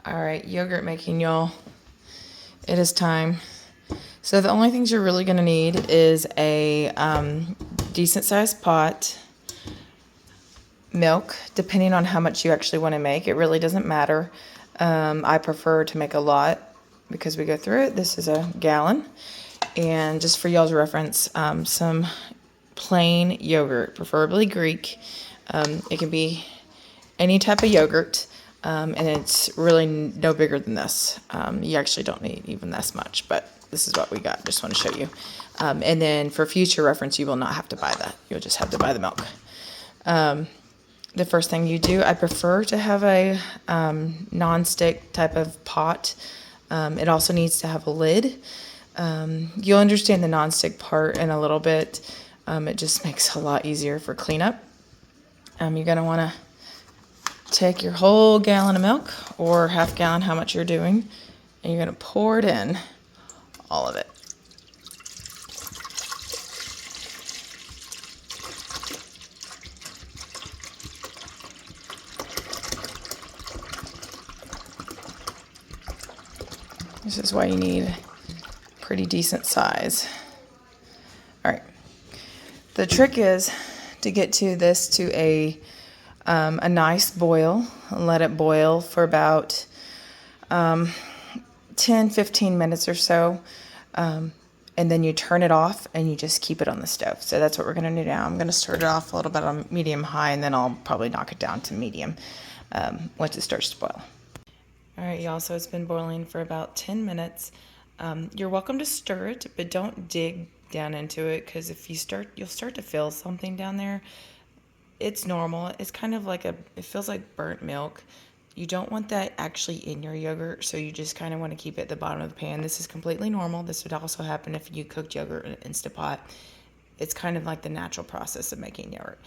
All right, yogurt making, y'all. It is time. So the only things you're really going to need is a decent sized pot, milk, depending on how much you actually want to make. It really doesn't matter. I prefer to make a lot because we go through it. This is a gallon. And just for y'all's reference, some plain yogurt, preferably Greek. It can be any type of yogurt. And it's really no bigger than this. You actually don't need even this much, but this is what we got. Just want to show you. And then for future reference, you will not have to buy that. You'll just have to buy the milk. The first thing you do, I prefer to have a non-stick type of pot. It also needs to have a lid. You'll understand the non-stick part in a little bit. It just makes it a lot easier for cleanup. You're going to want to take your whole gallon of milk or half gallon, how much you're doing, and you're going to pour it in, all of it. This is why you need pretty decent size. All right. The trick is to get to this to a nice boil. Let it boil for about 10-15 minutes or so. And then you turn it off and you just keep it on the stove. So that's what we're going to do now. I'm going to start it off a little bit on medium-high, and then I'll probably knock it down to medium once it starts to boil. All right, y'all, so it's been boiling for about 10 minutes. You're welcome to stir it, but don't dig down into it, because if you start, you'll start to feel something down there. It's normal. It's kind of like it feels like burnt milk. You don't want that actually in your yogurt, so you just kind of want to keep it at the bottom of the pan. This is completely normal. This would also happen if you cooked yogurt in an Instapot. It's kind of like the natural process of making yogurt.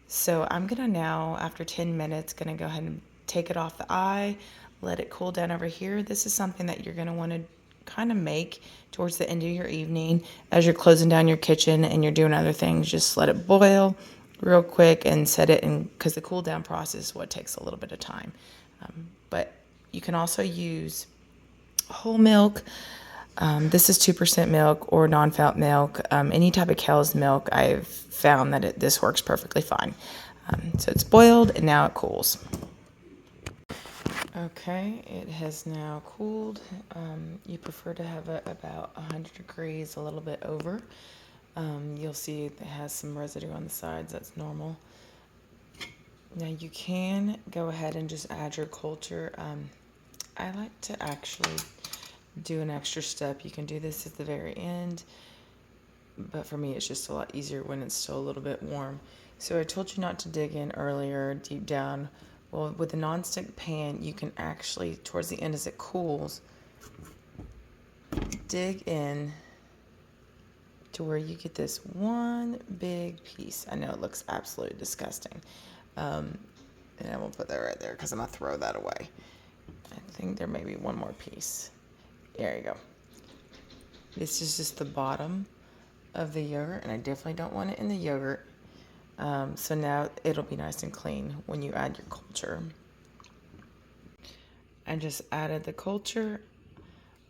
So I'm going to now, after 10 minutes, going to go ahead and take it off the eye, let it cool down over here. This is something that you're going to want to kind of make towards the end of your evening as you're closing down your kitchen and you're doing other things. Just let it boil real quick and set it in, because the cool down process is what takes a little bit of time. But you can also use whole milk. This is 2% milk or non-fat milk. Any type of cow's milk, I've found that this works perfectly fine. So it's boiled and now it cools. Okay, it has now cooled. You prefer to have it about 100 degrees, a little bit over. You'll see it has some residue on the sides. That's normal. Now you can go ahead and just add your culture. I like to actually do an extra step. You can do this at the very end, but for me it's just a lot easier when it's still a little bit warm. So I told you not to dig in earlier, deep down. Well, with a non-stick pan, you can actually, towards the end as it cools, dig in to where you get this one big piece. I know it looks absolutely disgusting. And I will put that right there because I'm going to throw that away. I think there may be one more piece. There you go. This is just the bottom of the yogurt, and I definitely don't want it in the yogurt. So now it'll be nice and clean when you add your culture. I just added the culture.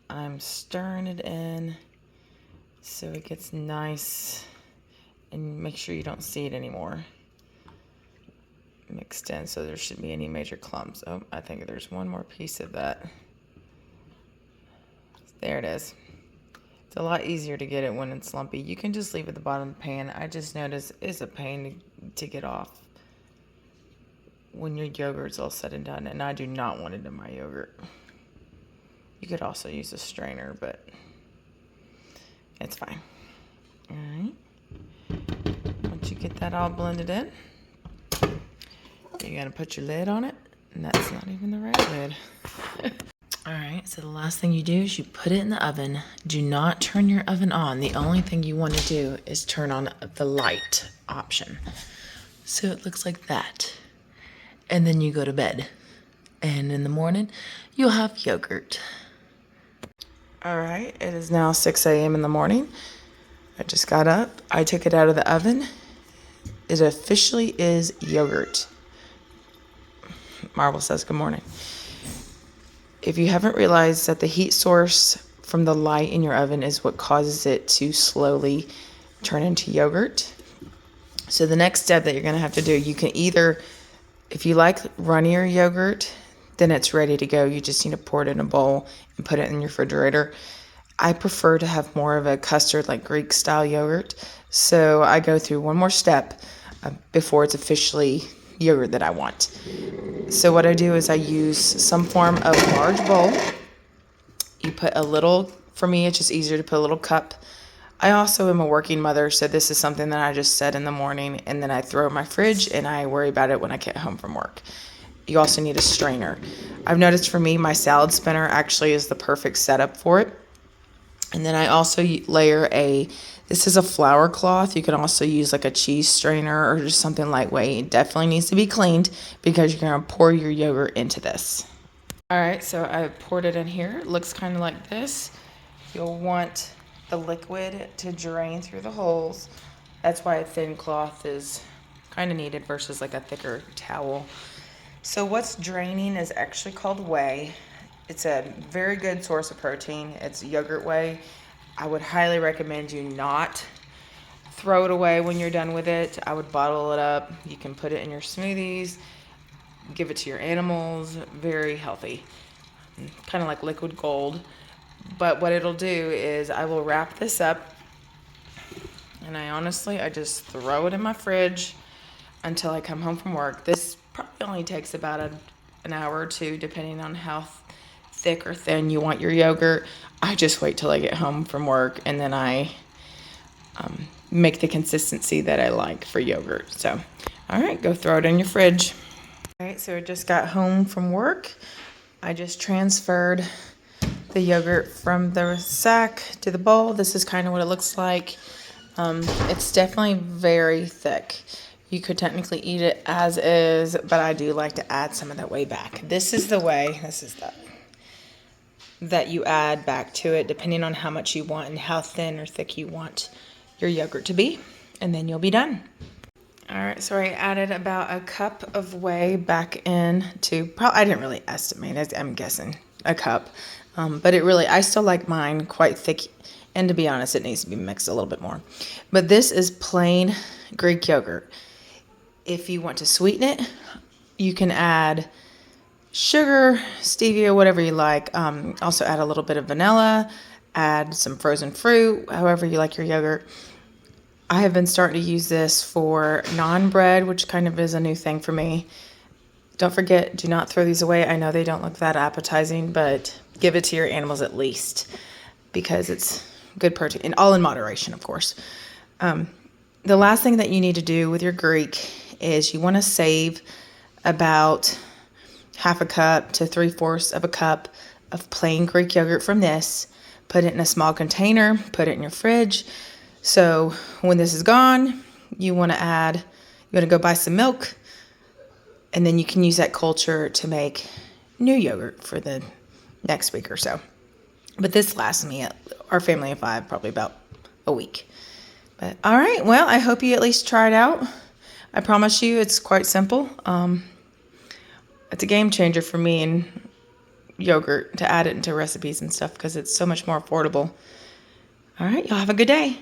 I'm stirring it in so it gets nice, and make sure you don't see it anymore. Mixed in so there shouldn't be any major clumps. Oh, I think there's one more piece of that. There it is. It's a lot easier to get it when it's lumpy. You can just leave it at the bottom of the pan. I just noticed it's a pain to get off when your yogurt's all said and done, and I do not want it in my yogurt. You could also use a strainer, but it's fine. All right. Once you get that all blended in, you gotta put your lid on it, and that's not even the right lid. All right, so the last thing you do is you put it in the oven. Do not turn your oven on. The only thing you want to do is turn on the light option. So it looks like that. And then you go to bed. And in the morning, you'll have yogurt. All right, it is now 6 a.m. in the morning. I just got up. I took it out of the oven. It officially is yogurt. Marvel says good morning. If you haven't realized that the heat source from the light in your oven is what causes it to slowly turn into yogurt. So the next step that you're going to have to do, you can either, if you like runnier yogurt, then it's ready to go. You just need to pour it in a bowl and put it in your refrigerator. I prefer to have more of a custard, like Greek style yogurt. So I go through one more step before it's officially yogurt that I want. So what I do is I use some form of large bowl. You put a little, for me, it's just easier to put a little cup. I also am a working mother, so this is something that I just set in the morning and then I throw in my fridge and I worry about it when I get home from work. You also need a strainer. I've noticed for me, my salad spinner actually is the perfect setup for it. And then I also layer this is a flour cloth. You can also use like a cheese strainer or just something lightweight. It definitely needs to be cleaned because you're going to pour your yogurt into this. All right, so I poured it in here. It looks kind of like this. You'll want the liquid to drain through the holes. That's why a thin cloth is kind of needed versus like a thicker towel. So what's draining is actually called whey. It's a very good source of protein. It's yogurt whey. I would highly recommend you not throw it away when you're done with it. I would bottle it up. You can put it in your smoothies, give it to your animals. Very healthy, kind of like liquid gold. But what it'll do is I will wrap this up, and I just throw it in my fridge until I come home from work. This probably only takes about an hour or two, depending on how thick or thin you want your yogurt. I just wait till I get home from work, and then I make the consistency that I like for yogurt. So, all right, go throw it in your fridge. All right, so I just got home from work. I just transferred the yogurt from the sack to the bowl. This is kind of what it looks like. It's definitely very thick. You could technically eat it as is, but I do like to add some of that whey back. This is the whey. This is that you add back to it depending on how much you want and how thin or thick you want your yogurt to be, and then you'll be done. All right, so I added about a cup of whey back in to, I didn't really estimate, I'm guessing a cup, but I still like mine quite thick, and to be honest, it needs to be mixed a little bit more. But this is plain Greek yogurt. If you want to sweeten it, you can add sugar, stevia, whatever you like. Also add a little bit of vanilla, add some frozen fruit, however you like your yogurt. I have been starting to use this for naan bread, which kind of is a new thing for me. Don't forget, do not throw these away. I know they don't look that appetizing, but give it to your animals at least because it's good protein, and all in moderation, of course. The last thing that you need to do with your Greek is you want to save about half a cup to 3/4 of a cup of plain Greek yogurt from this. Put it in a small container, put it in your fridge. So when this is gone, you want to go buy some milk, and then you can use that culture to make new yogurt for the next week or so. But this lasts me, our family of 5, probably about a week. But all right, well, I hope you at least try it out. I promise you it's quite simple. It's a game changer for me in yogurt to add it into recipes and stuff because it's so much more affordable. All right, y'all have a good day.